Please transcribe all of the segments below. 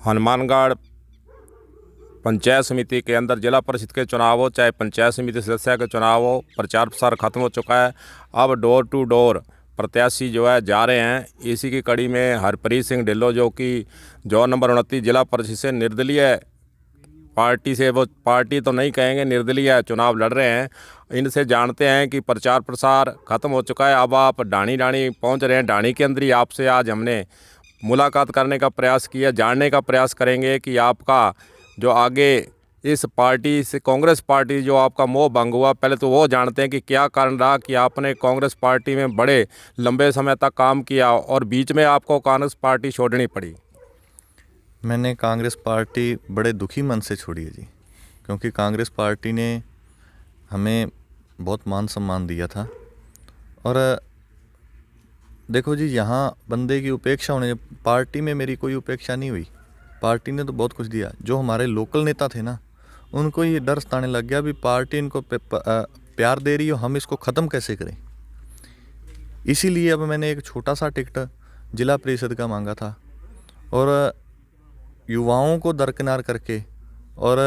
हनुमानगढ़ पंचायत समिति के अंदर जिला परिषद के चुनाव हो चाहे पंचायत समिति सदस्य के चुनाव हो, प्रचार प्रसार खत्म हो चुका है। अब डोर टू डोर प्रत्याशी जो है जा रहे हैं। इसी की कड़ी में हरप्रीत सिंह ढिल्लों जो कि जोन नंबर 29 जिला परिषद से निर्दलीय पार्टी से, वो पार्टी तो नहीं कहेंगे, निर्दलीय चुनाव लड़ रहे हैं। इनसे जानते हैं कि प्रचार प्रसार खत्म हो चुका है। अब आप ढाणी पहुंच रहे हैं। ढाणी के अंदर ही आपसे आज हमने मुलाकात करने का प्रयास किया, जानने का प्रयास करेंगे कि आपका जो आगे इस पार्टी से, कांग्रेस पार्टी जो आपका मोह भंग हुआ, पहले तो वो जानते हैं कि क्या कारण रहा कि आपने कांग्रेस पार्टी में बड़े लंबे समय तक काम किया और बीच में आपको कांग्रेस पार्टी छोड़नी पड़ी। मैंने कांग्रेस पार्टी बड़े दुखी मन से छोड़ी है जी, क्योंकि कांग्रेस पार्टी ने हमें बहुत मान सम्मान दिया था। और देखो जी, यहाँ बंदे की उपेक्षा होने, पार्टी में मेरी कोई उपेक्षा नहीं हुई। पार्टी ने तो बहुत कुछ दिया। जो हमारे लोकल नेता थे ना, उनको ये डर सताने लग गया भी पार्टी इनको प्यार दे रही हो, हम इसको ख़त्म कैसे करें। इसीलिए अब मैंने एक छोटा सा टिकट जिला परिषद का मांगा था और युवाओं को दरकिनार करके और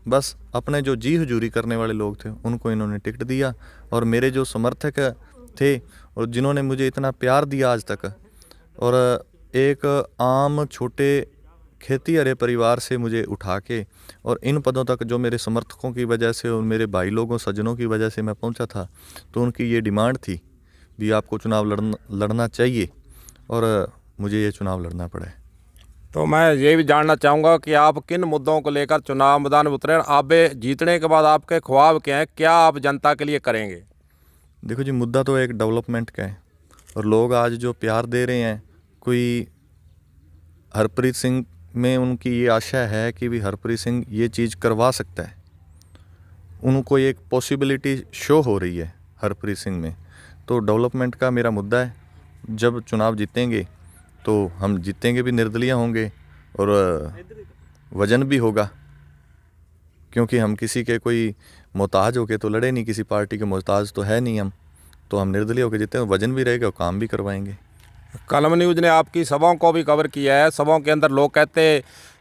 बस अपने जो जी हजूरी करने वाले लोग थे उनको इन्होंने टिकट दिया। और मेरे जो समर्थक थे और जिन्होंने मुझे इतना प्यार दिया आज तक, और एक आम छोटे खेती अरे परिवार से मुझे उठा के और इन पदों तक जो मेरे समर्थकों की वजह से और मेरे भाई लोगों सज्जनों की वजह से मैं पहुंचा था, तो उनकी ये डिमांड थी भी आपको चुनाव लड़ना चाहिए और मुझे ये चुनाव लड़ना पड़ा है। तो मैं ये भी जानना चाहूँगा कि आप किन मुद्दों को लेकर चुनाव मैदान में उतरे, आप जीतने के बाद आपके ख्वाब क्या हैं, क्या आप जनता के लिए करेंगे? देखो जी, मुद्दा तो एक डेवलपमेंट का है और लोग आज जो प्यार दे रहे हैं, कोई हरप्रीत सिंह में उनकी ये आशा है कि भी हरप्रीत सिंह ये चीज़ करवा सकता है। उनको एक पॉसिबिलिटी शो हो रही है हरप्रीत सिंह में। तो डेवलपमेंट का मेरा मुद्दा है। जब चुनाव जीतेंगे तो हम जीतेंगे भी, निर्दलीय होंगे और वजन भी होगा, क्योंकि हम किसी के कोई मोहताज होके तो लड़े नहीं, किसी पार्टी के मोहताज तो है नहीं हम। तो हम निर्दलीय होकर जीते हैं, वजन भी रहेगा और काम भी करवाएंगे। कलम न्यूज़ ने आपकी सभाओं को भी कवर किया है। सभाओं के अंदर लोग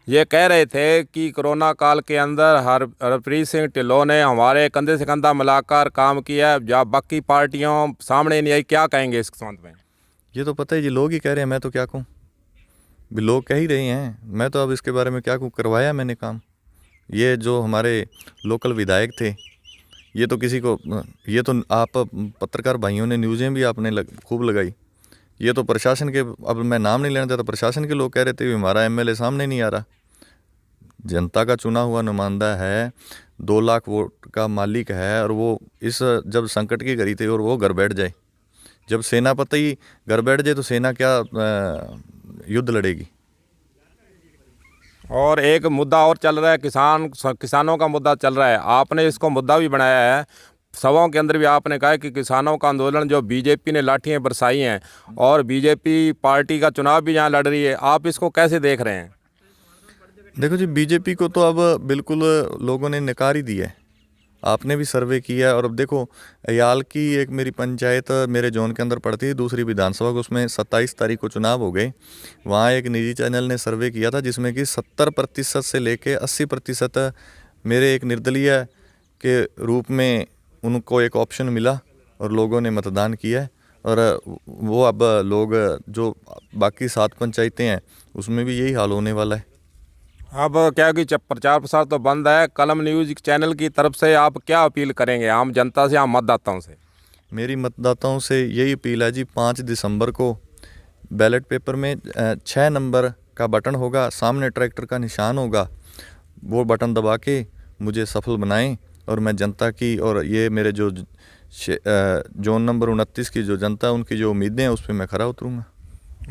ये कह रहे थे कि कोरोना काल के अंदर हरप्रीत सिंह ढिल्लों ने हमारे कंधे से कंधा मिलाकर काम किया है, जब बाकी पार्टियों सामने नहीं आई। क्या कहेंगे इस संबंध में? ये तो पता है जी, लोग ही कह रहे हैं, मैं तो क्या कहूँ। भी लोग कह ही रहे हैं, मैं तो अब इसके बारे में क्या कहूँ। करवाया मैंने काम। ये जो हमारे लोकल विधायक थे, ये तो किसी को, ये तो आप पत्रकार भाइयों ने, न्यूज़ें भी आपने खूब लगाई। ये तो प्रशासन के, अब मैं नाम नहीं लेना चाहता, प्रशासन के लोग कह रहे थे हमारा एमएलए सामने नहीं आ रहा। जनता का चुना हुआ नुमाइंदा है, 2 लाख वोट का मालिक है, और वो इस जब संकट की घड़ी थी और वो घर बैठ जाए, जब सेनापति घर बैठ जाए तो सेना क्या युद्ध लड़ेगी। और एक मुद्दा और चल रहा है, किसानों का मुद्दा चल रहा है। आपने इसको मुद्दा भी बनाया है। सभाओं के अंदर भी आपने कहा कि किसानों का आंदोलन जो बीजेपी ने लाठियां बरसाई हैं और बीजेपी पार्टी का चुनाव भी यहाँ लड़ रही है, आप इसको कैसे देख रहे हैं? देखो जी, बीजेपी को तो अब बिल्कुल लोगों ने नकार ही दिया है। आपने भी सर्वे किया है। और अब देखो, अयाल की एक मेरी पंचायत मेरे जोन के अंदर पड़ती है, दूसरी विधानसभा को, उसमें 27 तारीख को चुनाव हो गए। वहाँ एक निजी चैनल ने सर्वे किया था जिसमें कि 70% से लेके 80% मेरे एक निर्दलीय के रूप में उनको एक ऑप्शन मिला और लोगों ने मतदान किया है। और वो अब लोग जो बाकी 7 पंचायतें हैं उसमें भी यही हाल होने वाला है। अब क्या कि प्रचार प्रसार तो बंद है, कलम न्यूज़ चैनल की तरफ से आप क्या अपील करेंगे आम जनता से, आम मतदाताओं से? मेरी मतदाताओं से यही अपील है जी, 5 दिसंबर को बैलेट पेपर में 6 नंबर का बटन होगा, सामने ट्रैक्टर का निशान होगा, वो बटन दबा के मुझे सफल बनाएं और मैं जनता की और ये मेरे जो जोन नंबर 29 की जो जनता, उनकी जो उम्मीदें हैं उस पर मैं खरा उतरूँगा।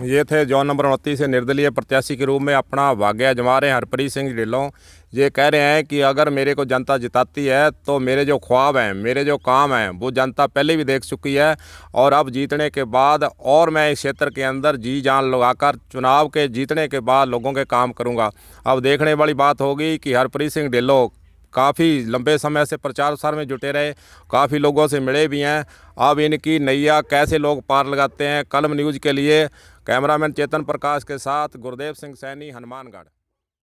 ये थे जोन नंबर 29 से निर्दलीय प्रत्याशी के रूप में अपना भाग्य आजमा रहे हैं हरप्रीत सिंह ढिल्लों। ये कह रहे हैं कि अगर मेरे को जनता जिताती है तो मेरे जो ख्वाब हैं, मेरे जो काम हैं, वो जनता पहले भी देख चुकी है और अब जीतने के बाद और मैं इस क्षेत्र के अंदर जी जान लगाकर चुनाव के जीतने के बाद लोगों के काम करूँगा। अब देखने वाली बात होगी कि हरप्रीत सिंह ढिल्लों काफ़ी लंबे समय से प्रचार प्रसार में जुटे रहे, काफ़ी लोगों से मिले भी हैं। अब इनकी नैया कैसे लोग पार लगाते हैं, कलम न्यूज़ के लिए कैमरामैन चेतन प्रकाश के साथ गुरदेव सिंह सैनी, हनुमानगढ़।